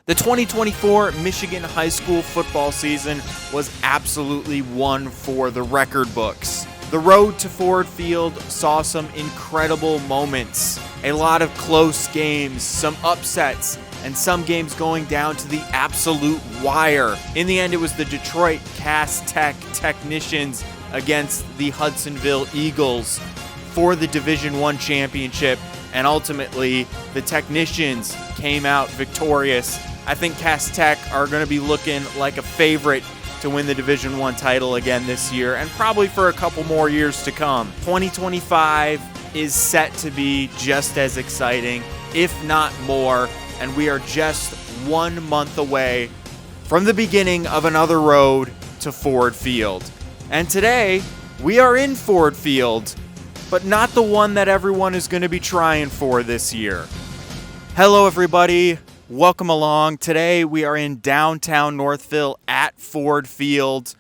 The 2024 Michigan high school football season was absolutely one for the record books. The road to Ford Field saw some incredible moments, a lot of close games, some upsets, and some games going down to the absolute wire. In the end, it was the Detroit Cass Tech Technicians against the Hudsonville Eagles for the Division I championship, and ultimately, the Technicians came out victorious. I think Cass Tech are going to be looking like a favorite to win the Division I title again this year, and probably for a couple more years to come. 2025 is set to be just as exciting, if not more, and we are just 1 month away from the beginning of another road to Ford Field. And today, we are in Ford Field, but not the one that everyone is going to be trying for this year. Hello, everybody. Welcome along. Today we are in downtown Northville at Ford Field,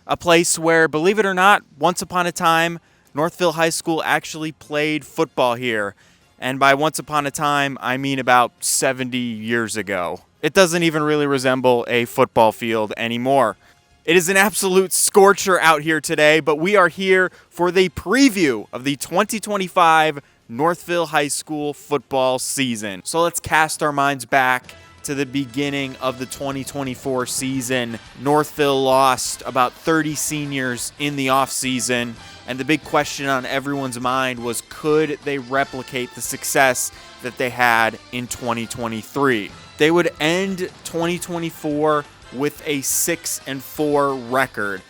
a place where, believe it or not, once upon a time, Northville High School actually played football here. And by once upon a time, I mean about 70 years ago. It doesn't even really resemble a football field anymore. It is an absolute scorcher out here today, but we are here for the preview of the 2025 Northville High School football season. So let's cast our minds back to the beginning of the 2024 season. Northville lost about 30 seniors in the offseason, and the big question on everyone's mind was, could they replicate the success that they had in 2023? They would end 2024 with a 6-4 record.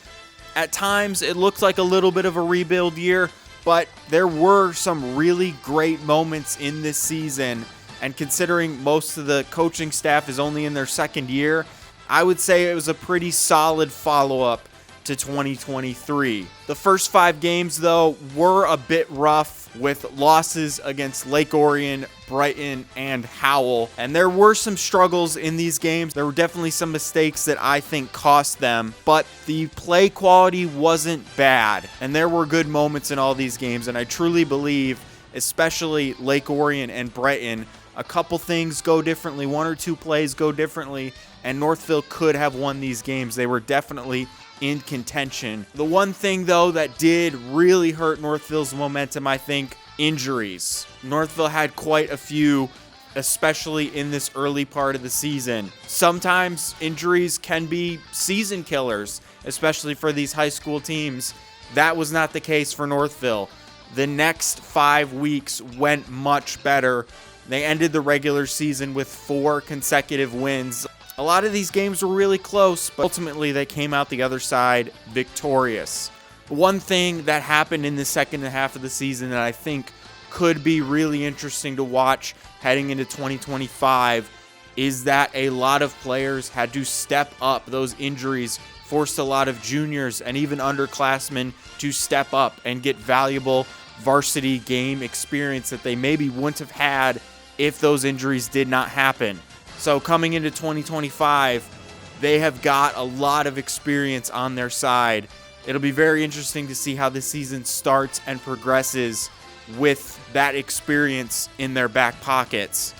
At times, it looked like a little bit of a rebuild year, but there were some really great moments in this season, and considering most of the coaching staff is only in their second year, I would say it was a pretty solid follow-up to 2023. The first 5 games, though, were a bit rough, with losses against Lake Orion, Brighton, and Howell. And there were some struggles in these games. There were definitely some mistakes that I think cost them, but the play quality wasn't bad. And there were good moments in all these games, and I truly believe, especially Lake Orion and Brighton, a couple things go differently, 1 or 2 plays go differently, and Northville could have won these games. They were definitely in contention. The one thing, though, that did really hurt Northville's momentum, I think, injuries. Northville had quite a few, especially in this early part of the season. Sometimes injuries can be season killers, especially for these high school teams. That was not the case for Northville. The next 5 weeks went much better. They ended the regular season with 4 consecutive wins. A lot of these games were really close, but ultimately they came out the other side victorious. One thing that happened in the second half of the season that I think could be really interesting to watch heading into 2025 is that a lot of players had to step up. Those injuries forced a lot of juniors and even underclassmen to step up and get valuable varsity game experience that they maybe wouldn't have had if those injuries did not happen. So coming into 2025, they have got a lot of experience on their side. It'll be very interesting to see how the season starts and progresses with that experience in their back pockets.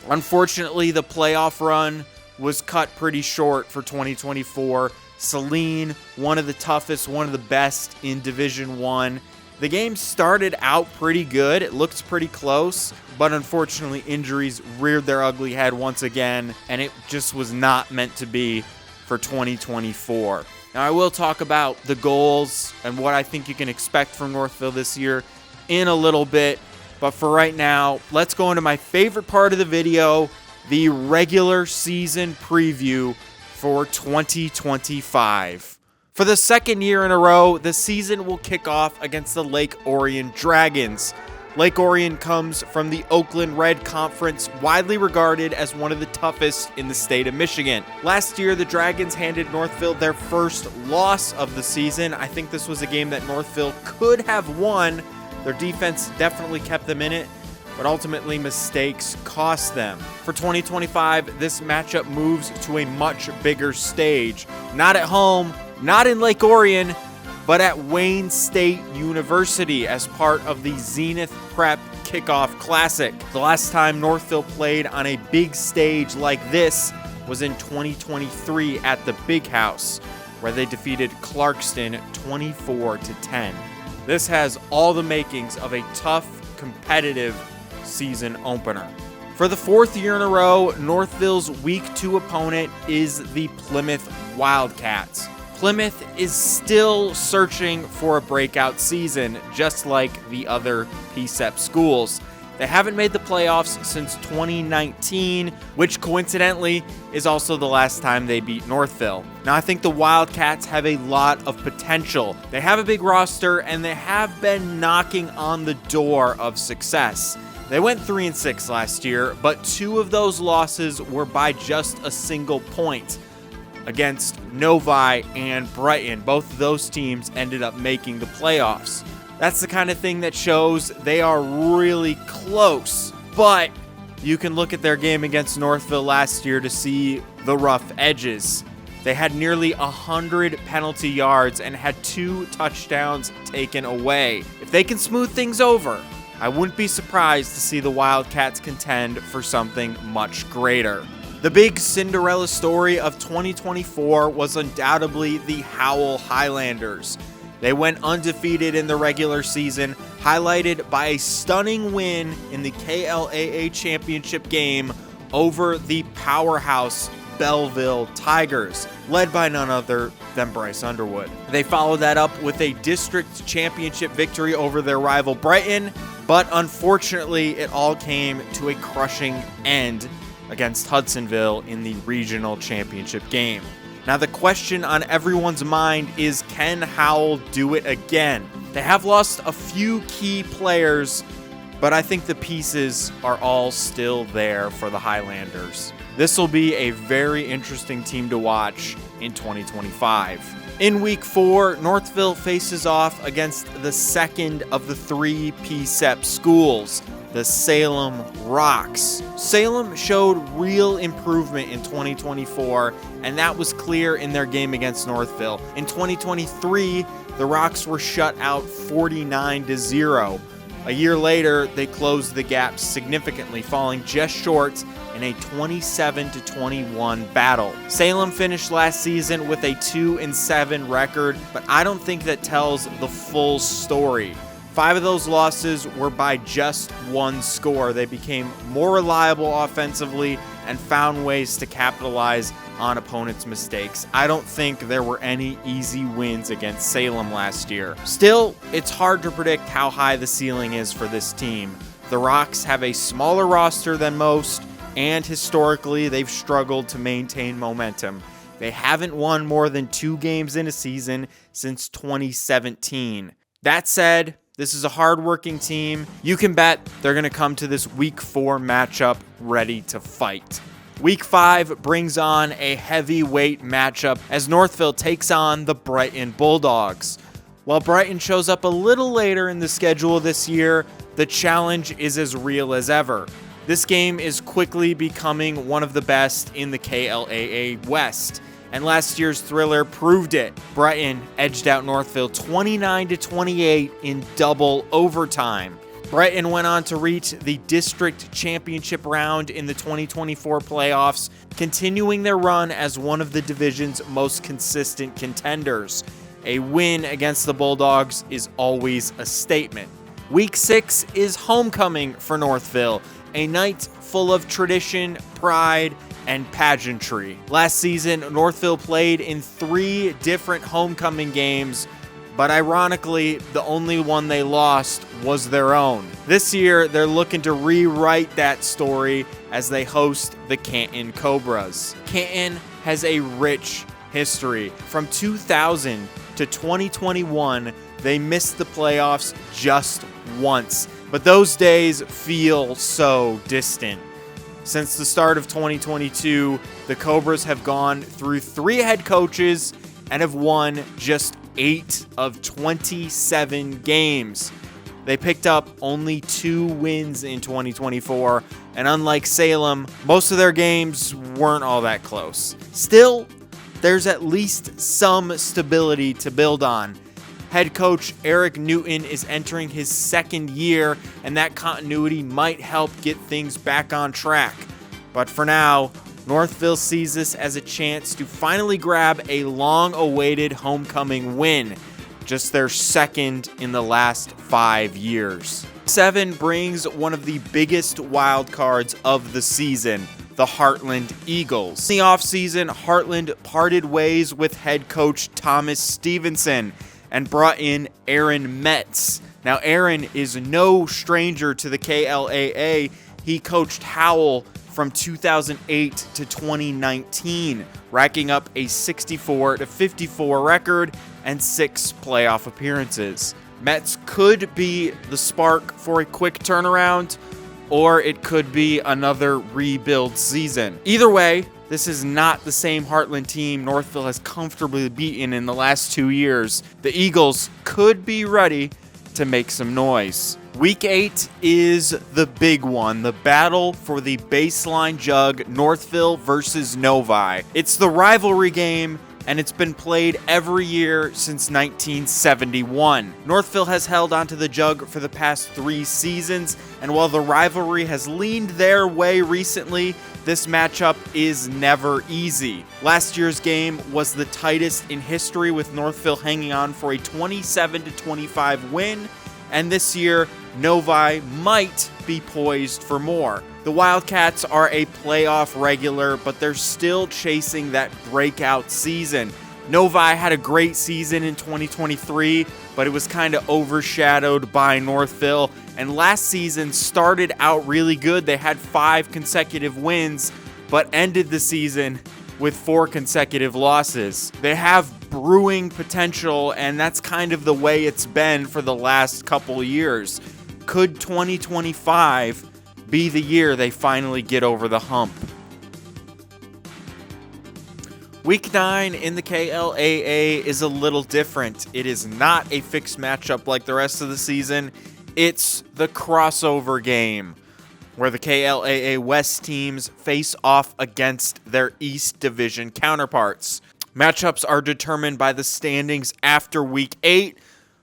Unfortunately, the playoff run was cut pretty short for 2024. Saline, one of the toughest, one of the best in Division I. The game started out pretty good. It looked pretty close, but unfortunately injuries reared their ugly head once again, and it just was not meant to be for 2024. Now, I will talk about the goals and what I think you can expect from Northville this year in a little bit, but for right now, let's go into my favorite part of the video, the regular season preview for 2025. For the second year in a row, the season will kick off against the Lake Orion Dragons. Lake Orion comes from the Oakland Red Conference, widely regarded as one of the toughest in the state of Michigan. Last year, the Dragons handed Northville their first loss of the season. I think this was a game that Northville could have won. Their defense definitely kept them in it, but ultimately mistakes cost them. For 2025, this matchup moves to a much bigger stage. Not at home, not in Lake Orion, but at Wayne State University as part of the Zenith Prep Kickoff Classic. The last time Northville played on a big stage like this was in 2023 at the Big House, where they defeated Clarkston 24-10. This has all the makings of a tough, competitive season opener. For the fourth year in a row, Northville's Week 2 opponent is the Plymouth Wildcats. Plymouth is still searching for a breakout season, just like the other PSEP schools. They haven't made the playoffs since 2019, which coincidentally is also the last time they beat Northville. Now, I think the Wildcats have a lot of potential. They have a big roster, and they have been knocking on the door of success. They went 3-6 last year, but 2 of those losses were by just a single point against Novi and Brighton. Both of those teams ended up making the playoffs. That's the kind of thing that shows they are really close. But you can look at their game against Northville last year to see the rough edges. They had nearly 100 penalty yards and had 2 touchdowns taken away. If they can smooth things over, I wouldn't be surprised to see the Wildcats contend for something much greater. The big Cinderella story of 2024 was undoubtedly the Howell Highlanders. They went undefeated in the regular season, highlighted by a stunning win in the KLAA championship game over the powerhouse Belleville Tigers, led by none other than Bryce Underwood. They followed that up with a district championship victory over their rival Brighton, but unfortunately it all came to a crushing end against Hudsonville in the regional championship game. Now, the question on everyone's mind is, can Howell do it again? They have lost a few key players, but I think the pieces are all still there for the Highlanders. This will be a very interesting team to watch in 2025. In Week 4, Northville faces off against the second of the 3 PSEP schools, the Salem Rocks. Salem showed real improvement in 2024, and that was clear in their game against Northville. In 2023, the Rocks were shut out 49-0. A year later, they closed the gap significantly, falling just short in a 27-21 battle. Salem finished last season with a 2-7 record, but I don't think that tells the full story. 5 of those losses were by just 1 score. They became more reliable offensively and found ways to capitalize on opponents' mistakes. I don't think there were any easy wins against Salem last year. Still, it's hard to predict how high the ceiling is for this team. The Rocks have a smaller roster than most, and historically, they've struggled to maintain momentum. They haven't won more than 2 games in a season since 2017. That said, this is a hard-working team. You can bet they're going to come to this Week 4 matchup ready to fight. Week 5 brings on a heavyweight matchup as Northville takes on the Brighton Bulldogs. While Brighton shows up a little later in the schedule this year, the challenge is as real as ever. This game is quickly becoming one of the best in the KLAA West, and last year's thriller proved it. Brighton edged out Northville 29-28 in double overtime. Brighton went on to reach the district championship round in the 2024 playoffs, continuing their run as one of the division's most consistent contenders. A win against the Bulldogs is always a statement. Week 6 is homecoming for Northville, a night full of tradition, pride, and pageantry. Last season, Northville played in 3 different homecoming games, but ironically, the only one they lost was their own. This year, they're looking to rewrite that story as they host the Canton Cobras. Canton has a rich history. From 2000 to 2021, they missed the playoffs just once, but those days feel so distant. Since the start of 2022, the Cobras have gone through 3 head coaches and have won just 8 of 27 games. They picked up only 2 wins in 2024, and unlike Salem, most of their games weren't all that close. Still, there's at least some stability to build on. Head coach Eric Newton is entering his 2nd year, and that continuity might help get things back on track. But for now, Northville sees this as a chance to finally grab a long-awaited homecoming win, just their second in the last 5 years. 7 brings one of the biggest wild cards of the season, the Hartland Eagles. In the offseason, Hartland parted ways with head coach Thomas Stevenson and brought in Aaron Metz. Now, Aaron is no stranger to the KLAA. He coached Howell from 2008 to 2019, racking up a 64-54 record and 6 playoff appearances. Metz could be the spark for a quick turnaround, or it could be another rebuild season. Either way, this is not the same Hartland team Northville has comfortably beaten in the last 2 years. The Eagles could be ready to make some noise. Week 8 is the big one, the battle for the baseline jug, Northville versus Novi. It's the rivalry game, and it's been played every year since 1971. Northville has held onto the jug for the past 3 seasons, and while the rivalry has leaned their way recently, this matchup is never easy. Last year's game was the tightest in history, with Northville hanging on for a 27-25 win, and this year, Novi might be poised for more. The Wildcats are a playoff regular, but they're still chasing that breakout season. Novi had a great season in 2023, but it was kind of overshadowed by Northville. And last season started out really good. They had 5 consecutive wins, but ended the season with 4 consecutive losses. They have brewing potential, and that's kind of the way it's been for the last couple years. Could 2025 be the year they finally get over the hump? Week 9 in the KLAA is a little different. It is not a fixed matchup like the rest of the season. It's the crossover game, where the KLAA West teams face off against their East Division counterparts. Matchups are determined by the standings after Week 8.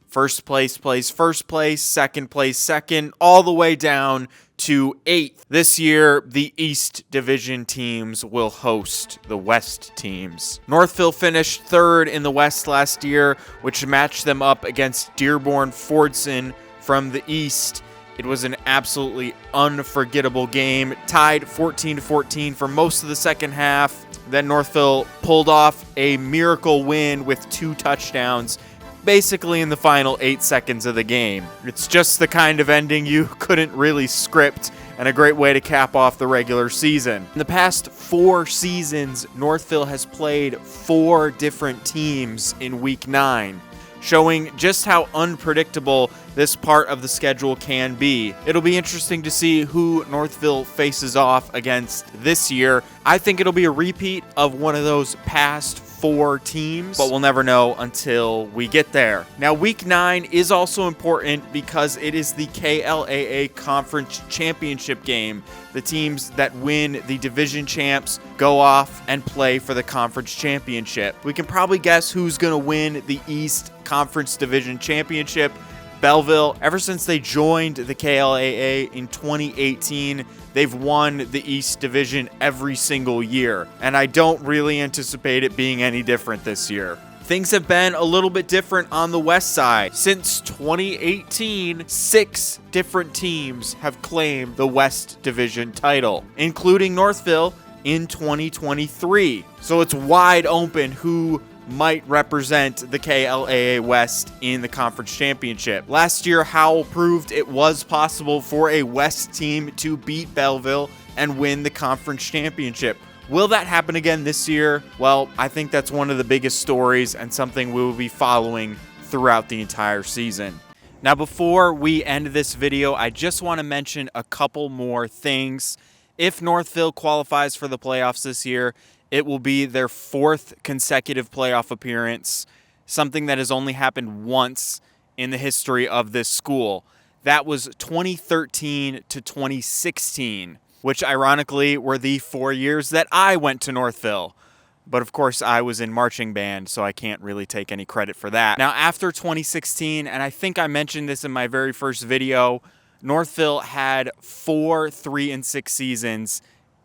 First place plays first place, second place second, all the way down to 8th. This year, the East Division teams will host the West teams. Northville finished 3rd in the West last year, which matched them up against Dearborn Fordson from the East. It was an absolutely unforgettable game, tied 14-14 for most of the second half. Then Northville pulled off a miracle win with 2 touchdowns, basically in the final 8 seconds of the game. It's just the kind of ending you couldn't really script, and a great way to cap off the regular season. In the past 4 seasons, Northville has played 4 different teams in Week 9, showing just how unpredictable this part of the schedule can be. It'll be interesting to see who Northville faces off against this year. I think it'll be a repeat of one of those past 4 teams, but we'll never know until we get there. Now, Week 9 is also important because it is the KLAA Conference Championship game. The teams that win the division champs go off and play for the conference championship. We can probably guess who's going to win the East Conference Division Championship. Belleville, ever since they joined the KLAA in 2018, they've won the East Division every single year, and I don't really anticipate it being any different this year. Things have been a little bit different on the West side. Since 2018, 6 different teams have claimed the West Division title, including Northville in 2023. So it's wide open who might represent the KLAA West in the conference championship. Last year, Howell proved it was possible for a West team to beat Belleville and win the conference championship. Will that happen again this year? Well, I think that's one of the biggest stories and something we will be following throughout the entire season. Now, before we end this video, I just want to mention a couple more things. If Northville qualifies for the playoffs this year, it will be their 4th consecutive playoff appearance, something that has only happened once in the history of this school. That was 2013 to 2016, which ironically were the 4 years that I went to Northville. But of course, I was in marching band, so I can't really take any credit for that. Now, after 2016, and I think I mentioned this in my very first video, Northville had 4 3-6 seasons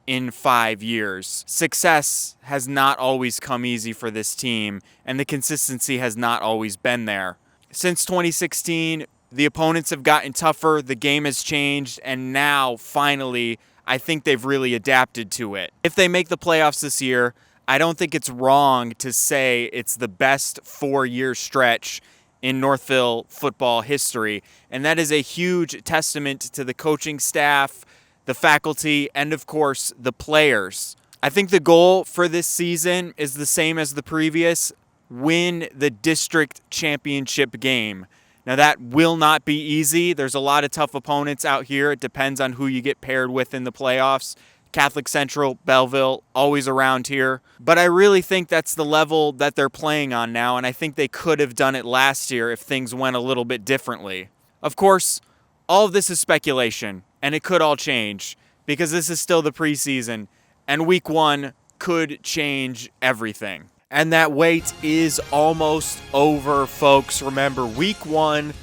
in 5 years. Success has not always come easy for this team, and the consistency has not always been there. Since 2016, the opponents have gotten tougher, the game has changed, and now, finally, I think they've really adapted to it. If they make the playoffs this year, I don't think it's wrong to say it's the best 4-year stretch in Northville football history, and that is a huge testament to the coaching staff, the faculty, and of course, the players. I think the goal for this season is the same as the previous: win the district championship game. Now, that will not be easy. There's a lot of tough opponents out here. It depends on who you get paired with in the playoffs. Catholic Central, Belleville, always around here. But I really think that's the level that they're playing on now, and I think they could have done it last year if things went a little bit differently. Of course, all of this is speculation, and it could all change because this is still the preseason, and week 1 could change everything. And that wait is almost over, folks. Remember, week 1,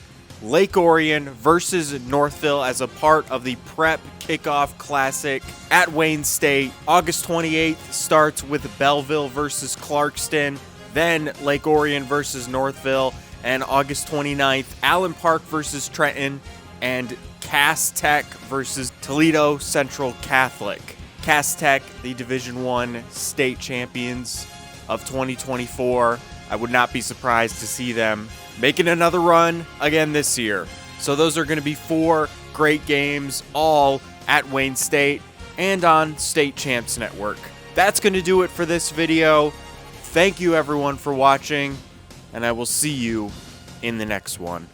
Lake Orion versus Northville as a part of the Prep Kickoff Classic at Wayne State. August 28th starts with Belleville versus Clarkston, then Lake Orion versus Northville, and August 29th, Allen Park versus Trenton, and Cass Tech versus Toledo Central Catholic. Cass Tech, the Division I state champions of 2024. I would not be surprised to see them making another run again this year. So those are going to be 4 great games, all at Wayne State and on State Champs Network. That's going to do it for this video. Thank you everyone for watching, and I will see you in the next one.